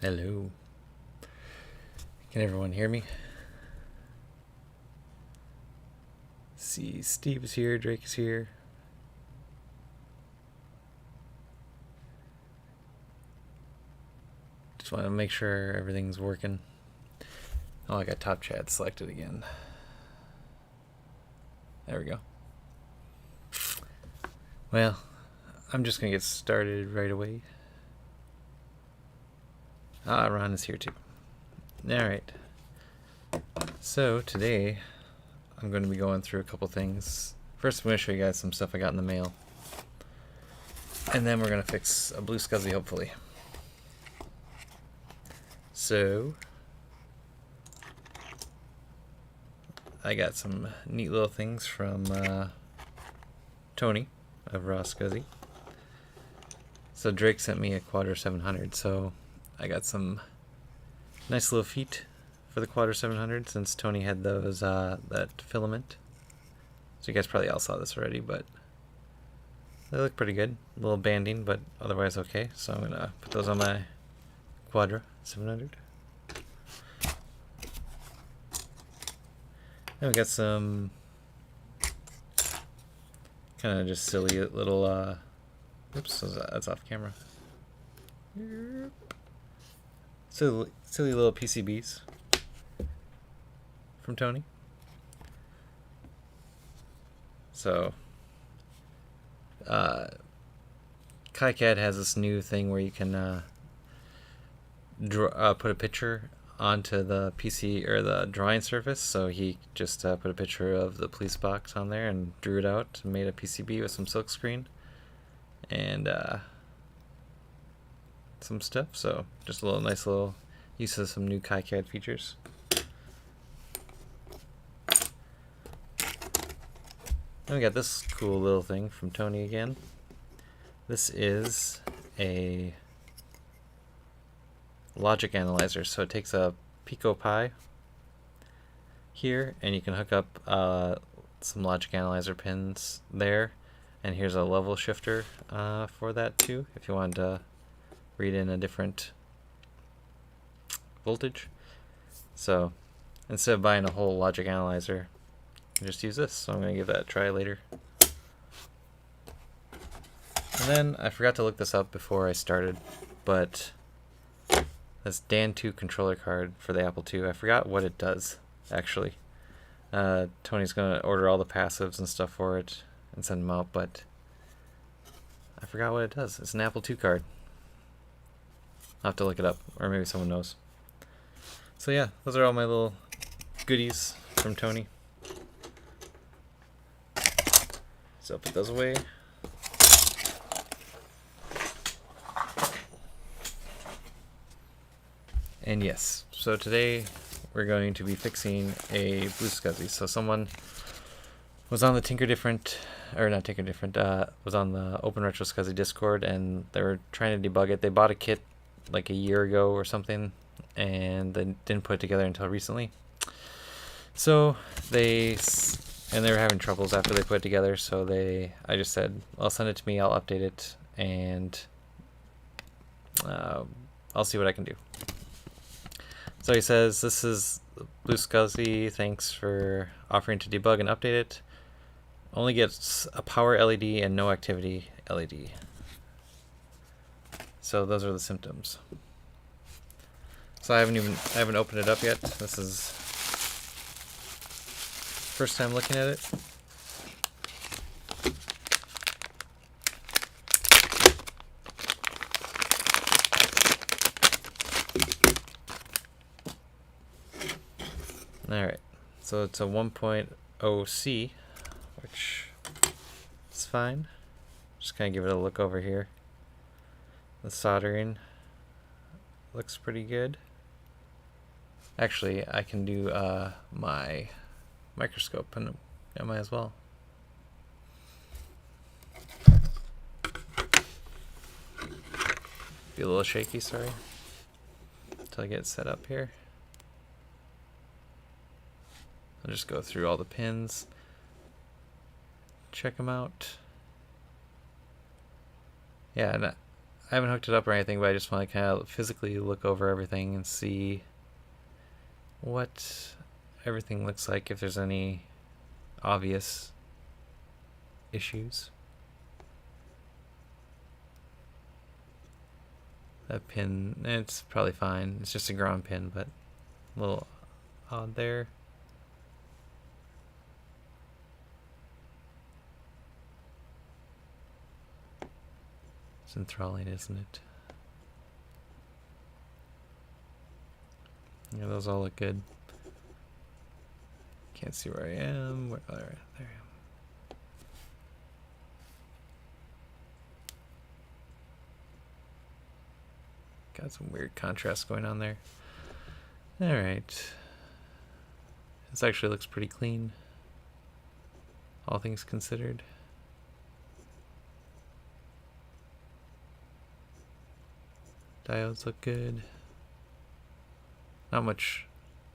Hello. Can everyone hear me? See, Steve is here, Drake is here. Just want to make sure everything's working. Oh, I got top chat selected again. There we go. Well, I'm just going to get started right away. Ron is here too. Alright. So, today, I'm going to be going through a couple things. First, I'm going to show you guys some stuff I got in the mail. And then we're going to fix a BlueSCSI, hopefully. So, I got some neat little things from Tony of BlueSCSI. So Drake sent me a Quadra 700, so I got some nice little feet for the Quadra 700 since Tony had those that filament. So you guys probably all saw this already, but they look pretty good. A little banding, but otherwise okay. So I'm gonna put those on my Quadra 700. And we got some kind of just silly little oops, that's off camera. Silly little PCBs from Tony. So, KiCad has this new thing where you can put a picture onto the PC or the drawing surface. So he just put a picture of the police box on there and drew it out and made a PCB with some silkscreen and some stuff. So just a little nice little use of some new KiCad features. Then we got this cool little thing from Tony again. This is a logic analyzer. So it takes a Pico Pi here, and you can hook up some logic analyzer pins there. And here's a level shifter for that too, if you want to read in a different voltage. So instead of buying a whole logic analyzer, you just use this. So I'm going to give that a try later. And then I forgot to look this up before I started, but this DAN 2 controller card for the Apple II. I forgot what it does, actually. Tony's going to order all the passives and stuff for it and send them out, but I forgot what it does. It's an Apple II card. I'll have to look it up, or maybe someone knows. So yeah, those are all my little goodies from Tony. So I'll put those away. And yes, so today we're going to be fixing a BlueSCSI. So someone was on the Tinker Different, or not Tinker Different, was on the Open Retro SCSI Discord, and they were trying to debug it. They bought a kit like a year ago or something, and they didn't put it together until recently. So they were having troubles after they put it together. So I just said, "I'll send it to me. I'll update it, and I'll see what I can do." So he says, "This is BlueSCSI. Thanks for offering to debug and update it. Only gets a power LED and no activity LED." So those are the symptoms. So I haven't opened it up yet. This is first time looking at it. Alright, so it's a 1.0C, which is fine. Just kind of give it a look over here. The soldering looks pretty good. Actually, I can do my microscope, and I might as well. Be a little shaky, sorry, until I get it set up here. I'll just go through all the pins, check them out. Yeah, and I haven't hooked it up or anything, but I just want to kind of physically look over everything and see what everything looks like, if there's any obvious issues. That pin, it's probably fine. It's just a ground pin, but a little odd there. It's enthralling, isn't it? Yeah, those all look good. Can't see where I am. Where, there I am. Got some weird contrast going on there. Alright. This actually looks pretty clean, all things considered. Diodes look good. Not much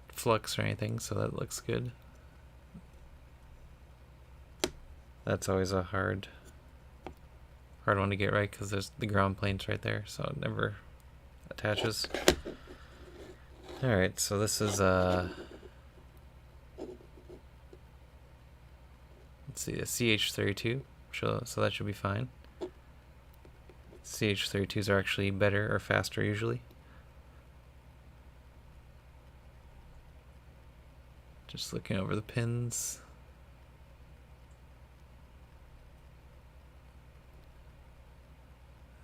flux or anything, so that looks good. That's always a hard one to get right, because there's the ground plane's right there, so it never attaches. Alright, so this is let's see, a CH32, so that should be fine. CH32s are actually better or faster usually. Just looking over the pins.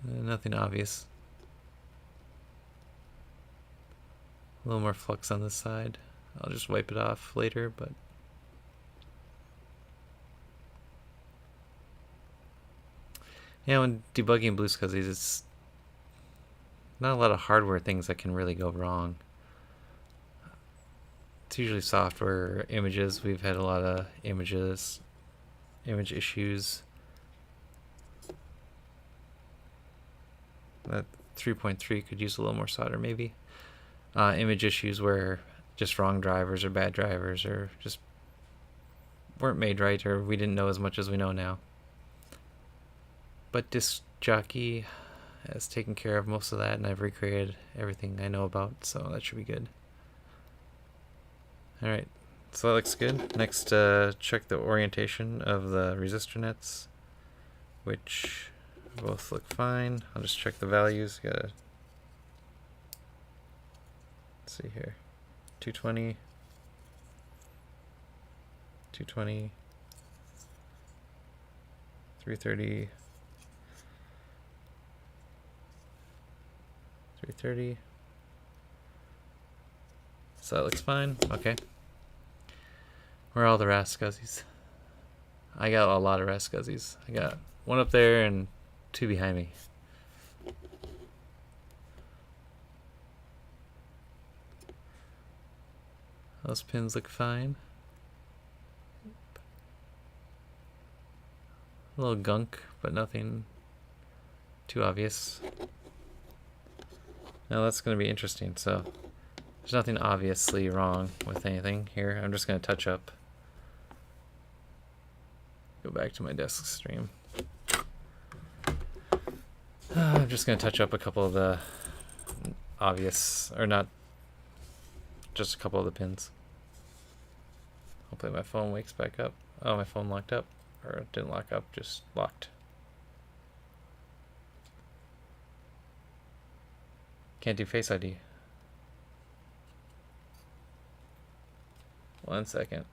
Nothing obvious. A little more flux on this side. I'll just wipe it off later, but yeah, when debugging BlueSCSIs, it's not a lot of hardware things that can really go wrong. It's usually software, images. We've had a lot of image issues. That 3.3 could use a little more solder maybe. Image issues where just wrong drivers or bad drivers or just weren't made right, or we didn't know as much as we know now. But Disc Jockey has taken care of most of that, and I've recreated everything I know about, so that should be good. Alright, so that looks good. Next, check the orientation of the resistor nets, which both look fine. I'll just check the values. Let's see here. 220, 220, 330, 330. So that looks fine. Okay. Where are all the BlueSCSIs? I got a lot of BlueSCSIs. I got one up there and two behind me. Those pins look fine. A little gunk, but nothing too obvious. Now that's going to be interesting. So there's nothing obviously wrong with anything here. I'm just going to touch up. Go back to my desk stream. I'm just going to touch up a couple of the obvious, or not, just a couple of the pins. Hopefully my phone wakes back up. Oh, my phone locked up. Or it didn't lock up, just locked. Can't do Face ID. 1 second.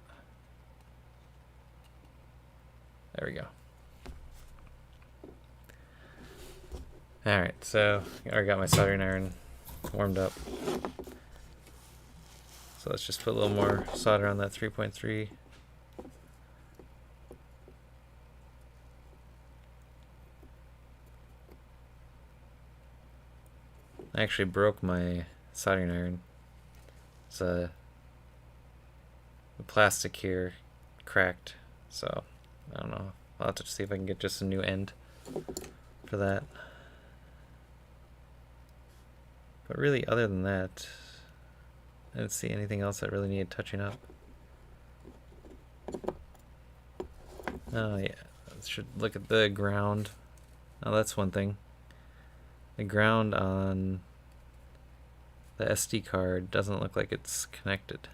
There we go. Alright, so I already got my soldering iron warmed up. So let's just put a little more solder on that 3.3. I actually broke my soldering iron. It's the plastic here cracked, so I don't know. I'll have to see if I can get just a new end for that. But really, other than that, I didn't see anything else that really needed touching up. Oh yeah, should look at the ground. Oh, that's one thing. the ground on the SD card doesn't look like it's connected.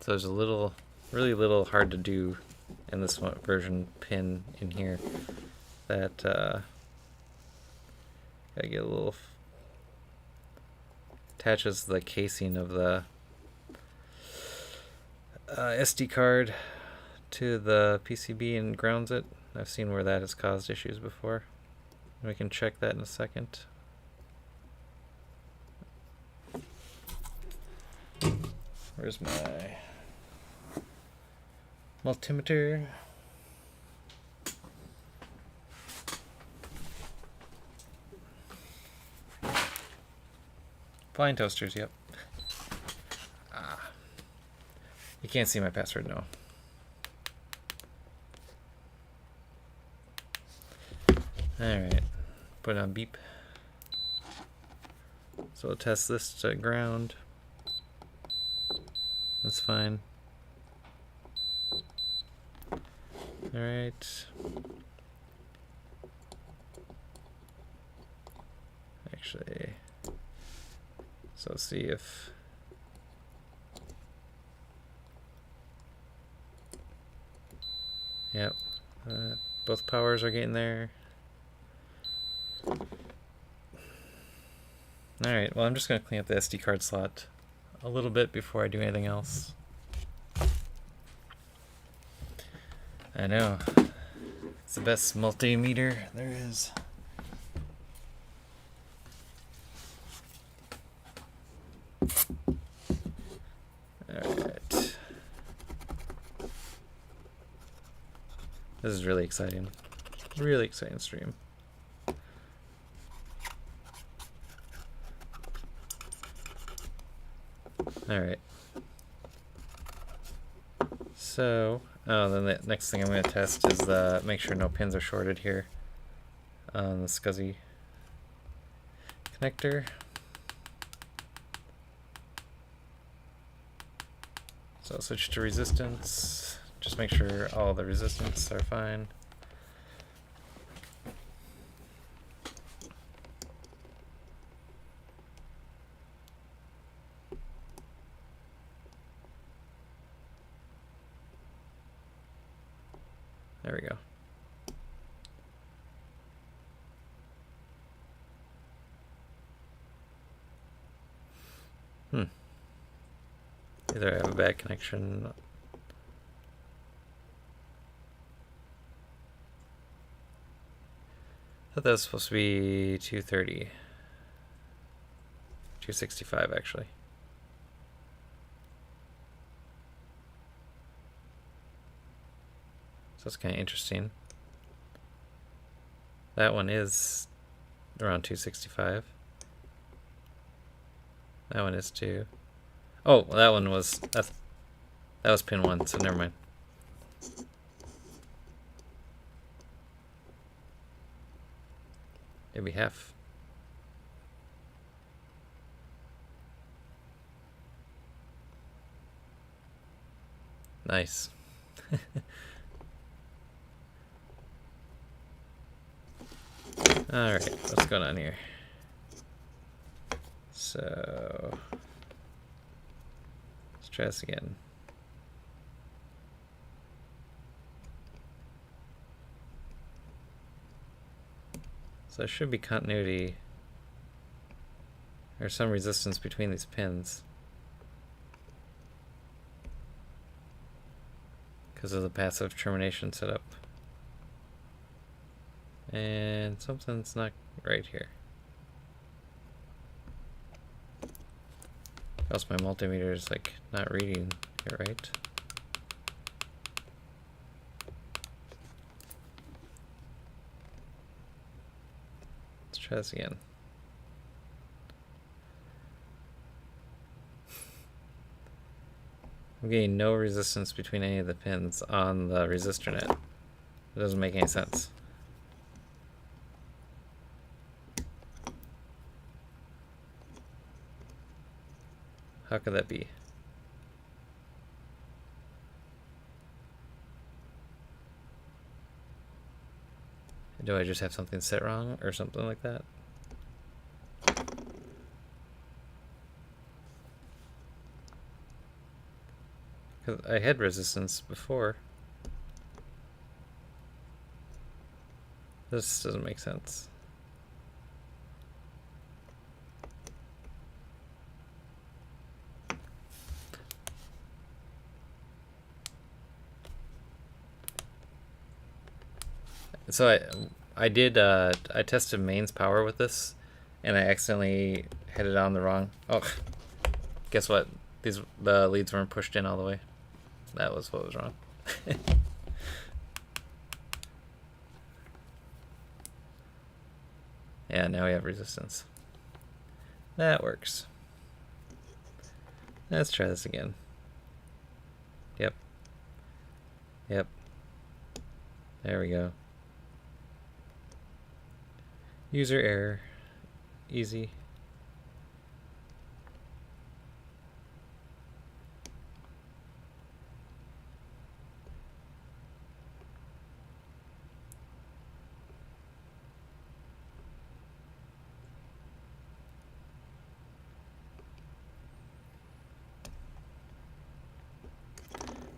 So there's a little, really little hard to do in this one version pin in here that gotta get a little, attaches the casing of the SD card to the PCB and grounds it. I've seen where that has caused issues before. We can check that in a second. Where's my multimeter? Flying toasters, yep. You can't see my password, no. Alright, put it on beep. So we'll test this to ground. That's fine. Alright. Actually, so see if yep, both powers are getting there. Alright, well I'm just going to clean up the SD card slot a little bit before I do anything else. I know, it's the best multimeter there is. Alright. This is really exciting. Really exciting stream. Alright. So, then the next thing I'm going to test is make sure no pins are shorted here on the SCSI connector. So I'll switch to resistance. Just make sure all the resistance are fine. There we go. Either I have a bad connection. I thought that was supposed to be 230. 265 actually. So it's kind of interesting. That one is around 265. That one is too. Oh, well, that one was that was pin 1, so never mind. Maybe half. Nice. Alright, what's going on here? So let's try this again. So there should be continuity or some resistance between these pins because of the passive termination setup. And something's not right here. Else my multimeter is like not reading it right. Let's try this again. I'm getting no resistance between any of the pins on the resistor net. It doesn't make any sense. How could that be? It Do I just have something set wrong or something like that? Because I had resistance before. This doesn't make sense. So I tested mains power with this, and I accidentally hit it on the wrong. Oh, guess what? The leads weren't pushed in all the way. That was what was wrong. Yeah, now we have resistance. That works. Let's try this again. Yep. Yep. There we go. User error. Easy.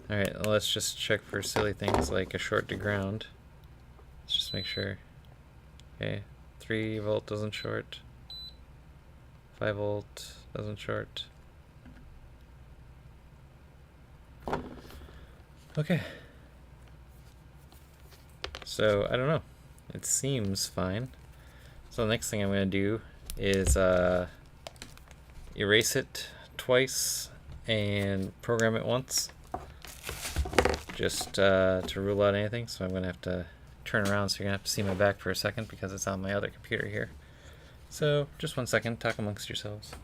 Alright, well, let's just check for silly things like a short to ground. Let's just make sure. Okay, 3 volt doesn't short. 5 volt doesn't short. Okay. So, I don't know. It seems fine. So the next thing I'm going to do is erase it twice and program it once. Just to rule out anything. So I'm going to have to turn around, so you're going to have to see my back for a second because it's on my other computer here. So just 1 second, talk amongst yourselves.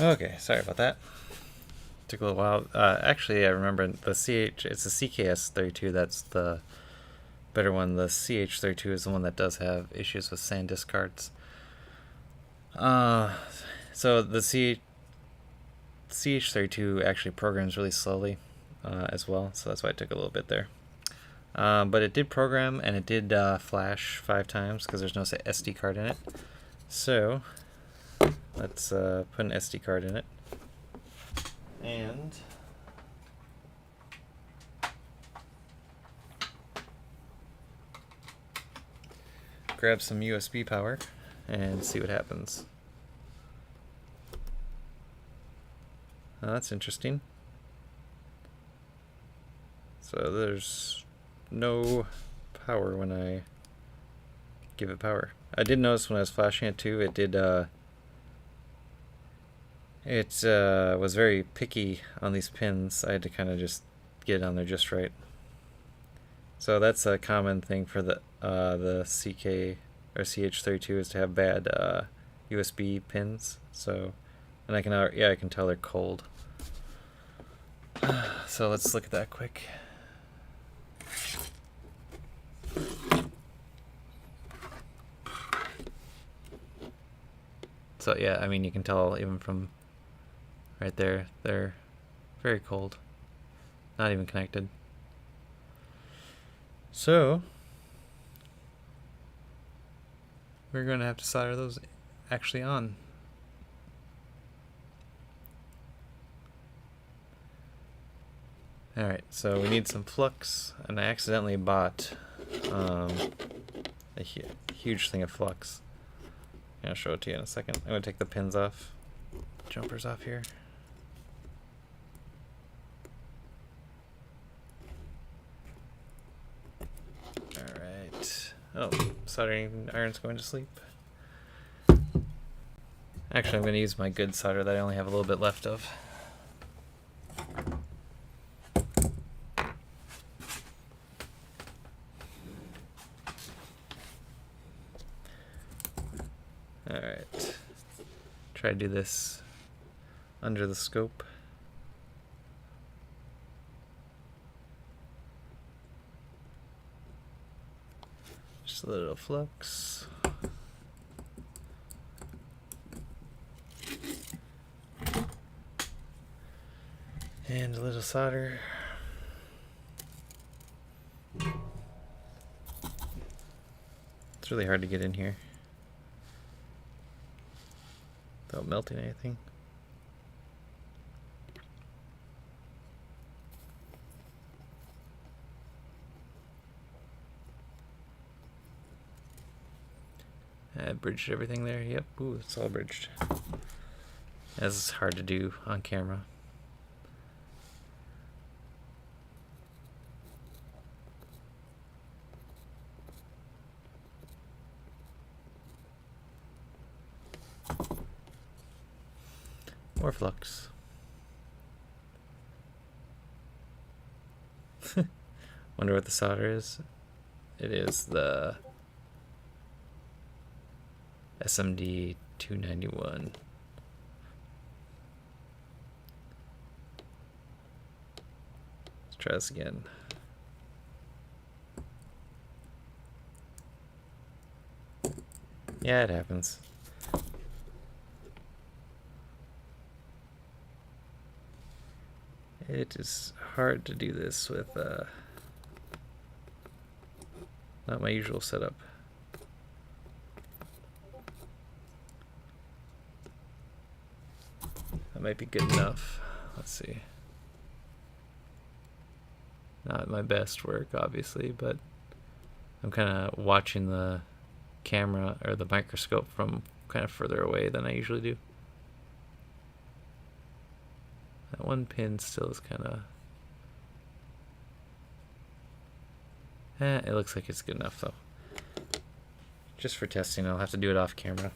Okay, sorry about that. Took a little while. Actually, I remember the it's the CKS32 that's the better one. The CH32 is the one that does have issues with SanDisk cards. So the CH32 actually programs really slowly as well, so that's why it took a little bit there. But it did program, and it did flash 5 times because there's no SD card in it. So let's put an SD card in it. And grab some USB power and see what happens. That's interesting. So there's no power when I give it power. I did notice when I was flashing it too, it did was very picky on these pins. I had to kind of just get it on there just right. So that's a common thing for the CK or CH32 is to have bad USB pins. So, and I can tell they're cold. So let's look at that quick. So yeah, I mean you can tell even from right there, they're very cold. Not even connected. So we're going to have to solder those actually on. Alright, so we need some flux, and I accidentally bought a huge thing of flux. I'll show it to you in a second. I'm going to take the pins off, jumpers off here. Alright. Oh, soldering iron's going to sleep. Actually, I'm going to use my good solder that I only have a little bit left of. Alright. Try to do this under the scope. Just a little flux. And a little solder. It's really hard to get in here without melting anything. I bridged everything there. Yep. Ooh, it's all bridged. This is hard to do on camera. More flux. Wonder what the solder is. It is the SMD 291. Let's try this again. Yeah, it happens. It is hard to do this with not my usual setup. That might be good enough. Let's see. Not my best work, obviously, but I'm kind of watching the camera or the microscope from kind of further away than I usually do. That one pin still is kind of... it looks like it's good enough though. Just for testing, I'll have to do it off camera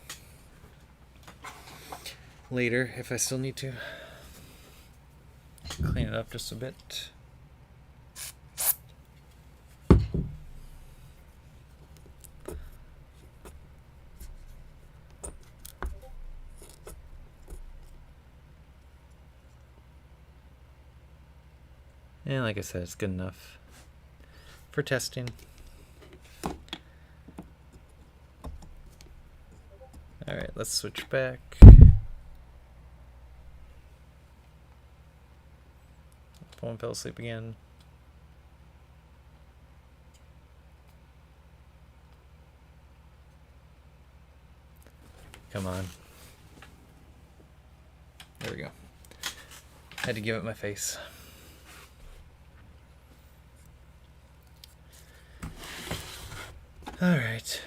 later if I still need to. Clean it up just a bit. And like I said, it's good enough for testing. Alright, let's switch back. Phone fell asleep again. Come on. There we go. Had to give it my face. All right.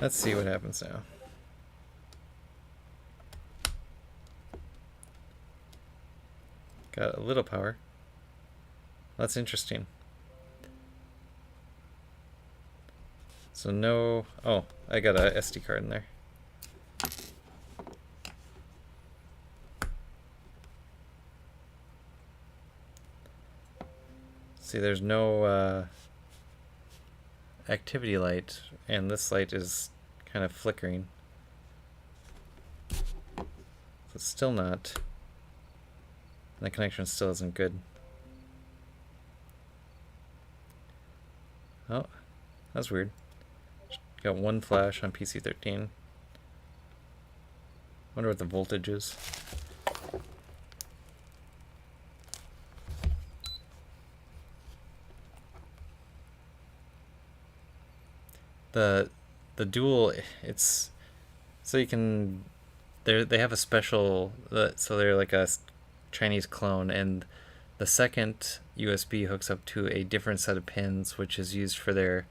Let's see what happens now. Got a little power. That's interesting. So no... Oh, I got a SD card in there. See, there's no activity light, and this light is kind of flickering. So it's still not... The connection still isn't good. Oh, that's weird. Got one flash on PC13. Wonder what the voltage is. The dual, it's so you can they have a special so they're like a Chinese clone, and the second USB hooks up to a different set of pins, which is used for their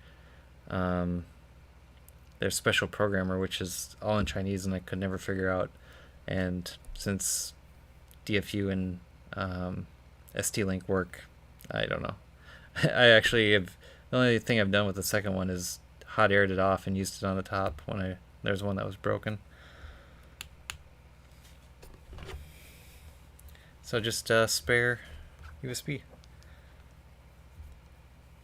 special programmer, which is all in Chinese, and I could never figure out. And since DFU and ST-Link work, I don't know. I actually have, the only thing I've done with the second one is hot aired it off and used it on the top when there's one that was broken. So just spare USB.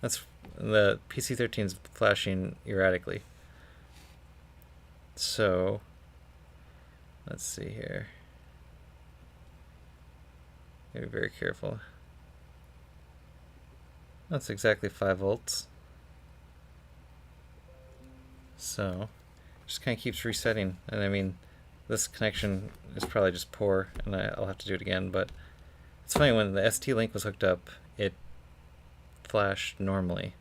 That's the PC13 is flashing erratically. So let's see here. Be very careful. That's exactly 5 volts. So just kind of keeps resetting, and I mean, this connection is probably just poor, and I'll have to do it again. But it's funny, when the ST-Link was hooked up, it flashed normally.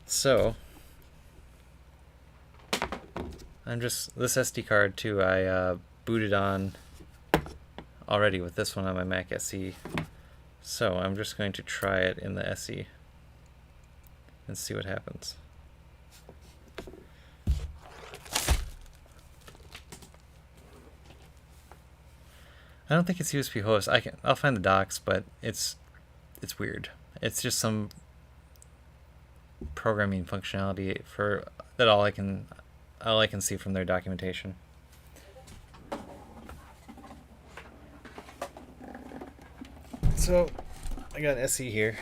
So this SD card too, I booted on already with this one on my Mac SE. So I'm just going to try it in the SE and see what happens. I don't think it's USB host. I'll find the docs, but it's weird. It's just some programming functionality that all I can see from their documentation. So I got an SE here.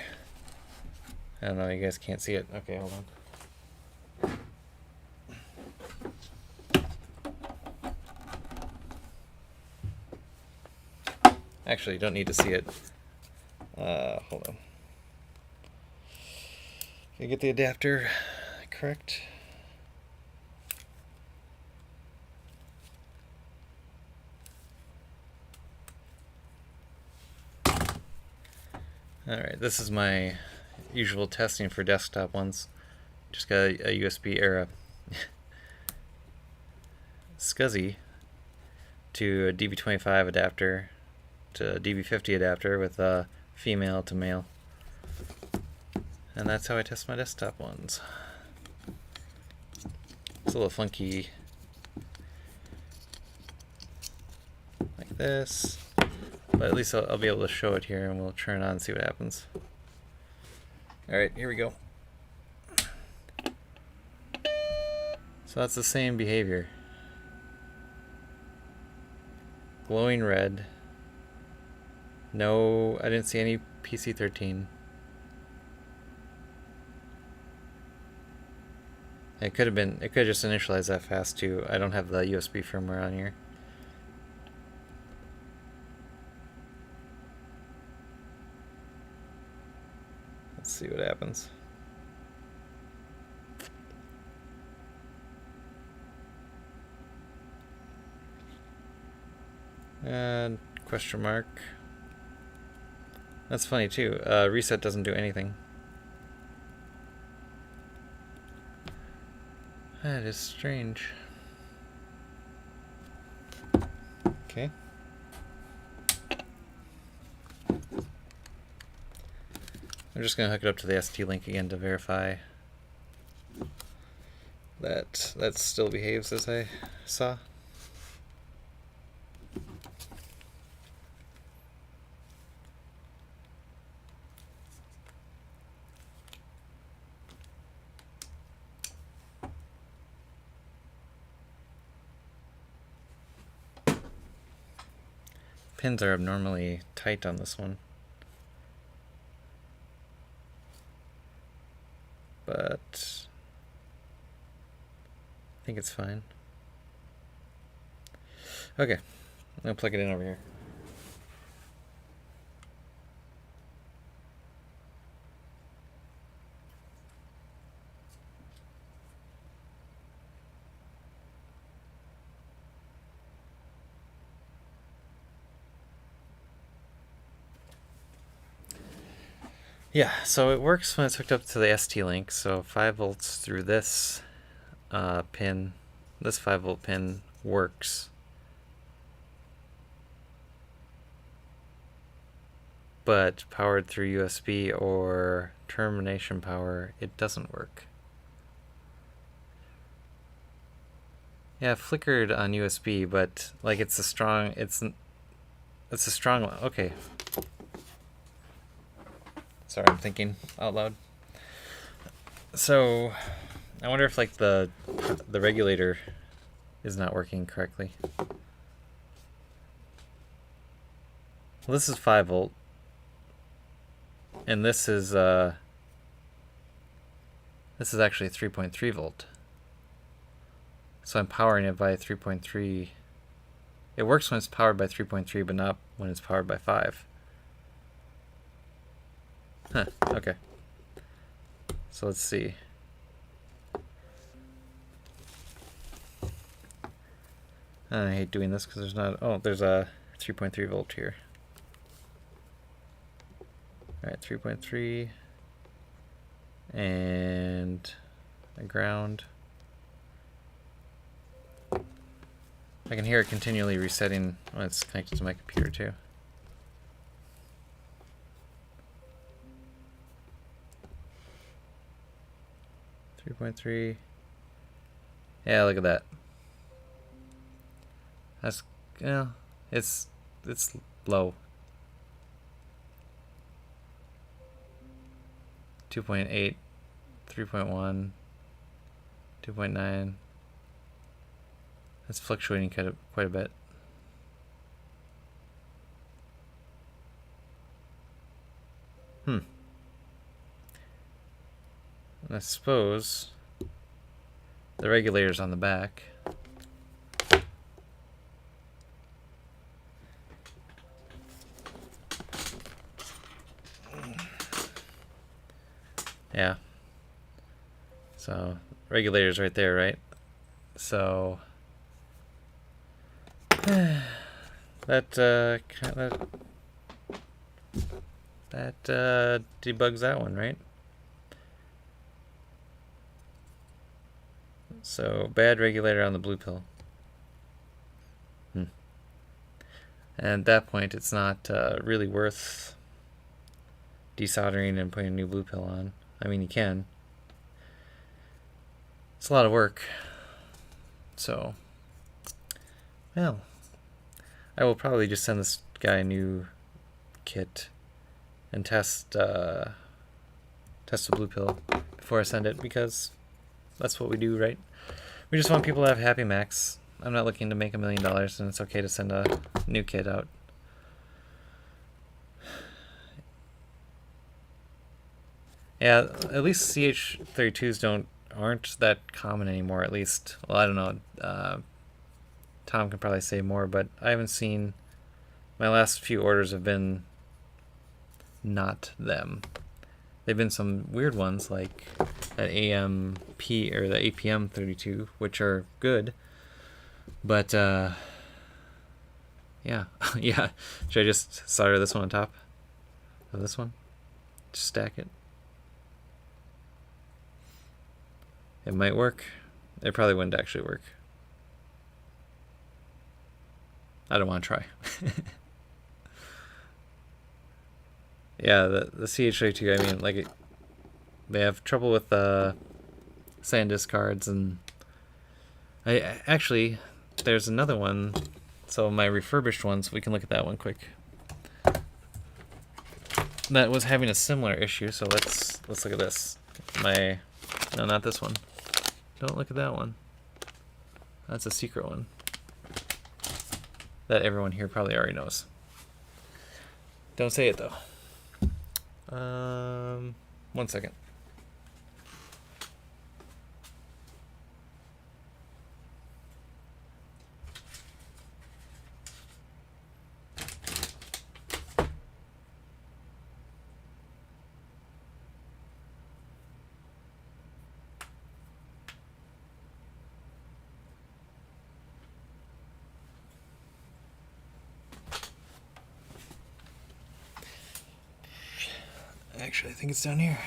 I don't know, you guys can't see it. Okay, hold on. Actually, you don't need to see it. Hold on. Can you get the adapter correct? Alright, this is my usual testing for desktop ones. Just got a USB era SCSI to a DB25 adapter to a DB50 adapter with a female to male. And that's how I test my desktop ones. It's a little funky like this, but at least I'll be able to show it here, and we'll turn it on and see what happens. Alright, here we go. So that's the same behavior. Glowing red. No, I didn't see any PC13. It could have been. It could have just initialized that fast too. I don't have the USB firmware on here. Let's see what happens. And question mark. That's funny too. Reset doesn't do anything. That is strange. Okay. I'm just going to hook it up to the ST link again to verify that that still behaves as I saw. Pins are abnormally tight on this one. But I think it's fine. Okay, I'm gonna plug it in over here. Yeah, so it works when it's hooked up to the ST link. So 5 volts through this pin, this 5 volt pin works. But powered through USB or termination power, it doesn't work. Yeah, it flickered on USB, but like it's a strong one. Okay. Sorry, I'm thinking out loud. So, I wonder if like the regulator is not working correctly. Well, this is 5 volt, and this is actually 3.3 volt. So I'm powering it by 3.3. It works when it's powered by 3.3, but not when it's powered by 5. Huh, okay. So let's see. I hate doing this because there's not... Oh, there's a 3.3 volt here. Alright, 3.3. And a ground. I can hear it continually resetting when it's connected to my computer too. .3. Yeah, look at that. That's, you know, it's low. 2.8, 3.1, 2.9. That's fluctuating quite a bit. I suppose the regulator's on the back. Yeah. So regulator's right there, right? So that debugs that one, right? So bad regulator on the blue pill. And at that point, it's not really worth desoldering and putting a new blue pill on. I mean, you can. It's a lot of work. So, well, I will probably just send this guy a new kit and test the blue pill before I send it, because that's what we do, right? We just want people to have happy Macs. I'm not looking to make $1 million, and it's okay to send a new kit out. Yeah, at least CH32s aren't that common anymore, at least. Well, I don't know. Tom can probably say more, but I haven't seen... My last few orders have been not them. They've been some weird ones, like that AMP or the APM 32, which are good. But, yeah. Yeah. Should I just solder this one on top of this one? Just stack it. It might work. It probably wouldn't actually work. I don't want to try. Yeah, the CH32, I mean, like, they have trouble with SanDisk cards, and I actually, there's another one. So my refurbished ones, we can look at that one quick. That was having a similar issue, so let's look at this. No, not this one. Don't look at that one. That's a secret one that everyone here probably already knows. Don't say it though. 1 second. Actually, I think it's down here.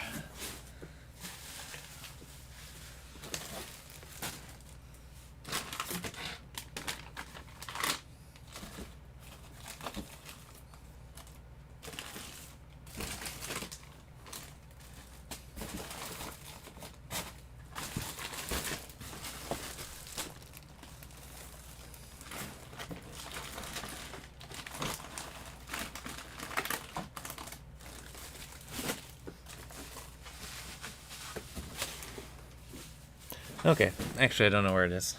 Okay, actually I don't know where it is.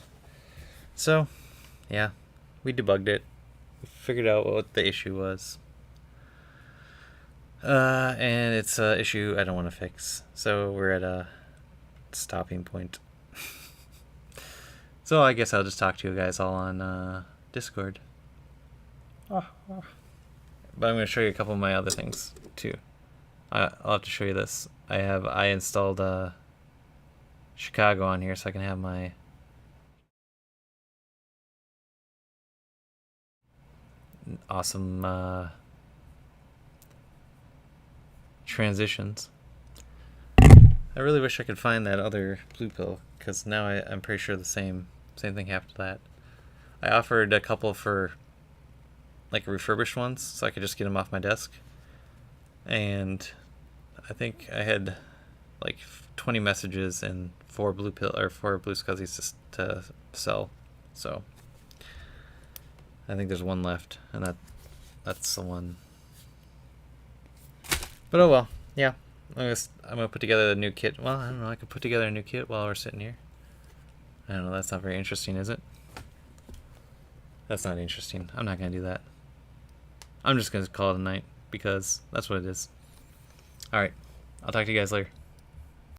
So, yeah, we debugged it. We figured out what the issue was. And it's an issue I don't want to fix. So we're at a stopping point. So I guess I'll just talk to you guys all on Discord. But I'm going to show you a couple of my other things too. I'll have to show you this. I installed Chicago on here so I can have my awesome transitions. I really wish I could find that other blue pill, because now I'm pretty sure the same thing happened to that. I offered a couple for like refurbished ones so I could just get them off my desk, and I think I had like 20 messages and 4 blue pill or 4 BlueSCSIs to sell. So I think there's one left, and that's the one. But oh well, yeah. I'm gonna put together a new kit. Well, I don't know. I could put together a new kit while we're sitting here. I don't know. That's not very interesting, is it? That's not interesting. I'm not gonna do that. I'm just gonna call it a night because that's what it is. All right. I'll talk to you guys later.